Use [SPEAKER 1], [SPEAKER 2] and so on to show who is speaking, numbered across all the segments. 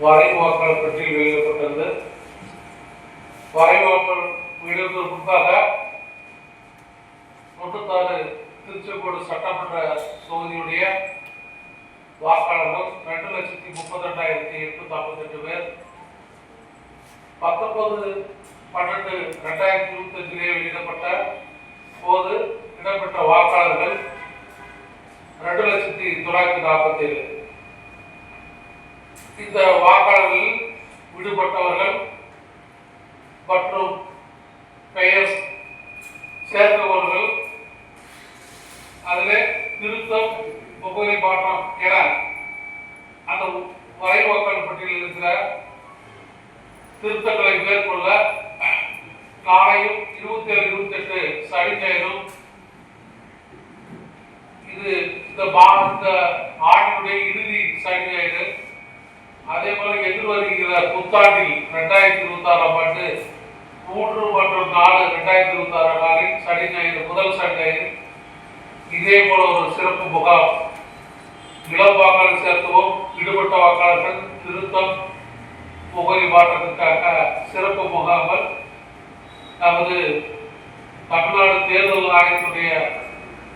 [SPEAKER 1] வரைவு வாக்காளர் பட்டியல் வெளியிடப்பட்டது. வரைவு வாக்காளர் வெளியிடுவதற்கு முன்பாக 96 திருச்செங்கோடு சட்டமன்ற தொகுதியுடைய வாக்காளர்கள் 2,32,848 பேர். 19/12/2025 வெளியிடப்பட்ட போது இடம்பெற்ற வாக்காளர்கள் 2,947. இந்த வாக்காளர்களில் விடுபட்டவர்கள் மற்றும் பெயர் சேர்ந்தவர்கள், அதில் திருத்தம், முகவரி மாற்றம் என அந்த வரைவு வாக்காளர் பட்டியலில் இருக்கிற திருத்தங்களை மேற்கொள்ள நாளையும் 27-28 சனி ஞாயிறும் இது இந்த ஆண்டினுடைய இறுதி சனி ஞாயிறு. அதே போல எதிர்வருகிற புத்தாண்டில் 2026 ஆண்டு 3 மற்றும் 4 2026 நாளில் சனி ஞாயிறு, முதல் சனி ஞாயிறு இதே போல ஒரு சிறப்பு முகாம், இளம் வாக்காளர் சேர்க்கவும், விடுபட்ட வாக்காளர்கள் திருத்தம், முகவரி மாற்றத்திற்காக சிறப்பு முகாம்கள் நமது தமிழ்நாடு தேர்தல் ஆணையத்துடைய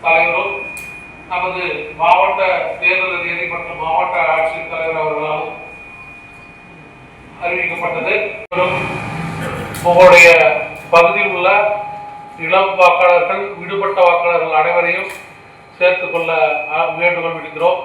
[SPEAKER 1] தலைவரும் நமது மாவட்ட தேர்தல் அதிகாரி மற்றும் மாவட்ட ஆட்சியர் தலைவர் அவர்களாலும் அறிவிக்கப்பட்டது. உங்களுடைய பகுதியில் உள்ள இளம் வாக்காளர்கள், விடுபட்ட வாக்காளர்கள் அனைவரையும் சேர்த்துக்கொள்ள வேண்டுகோள் விடுக்கிறோம்.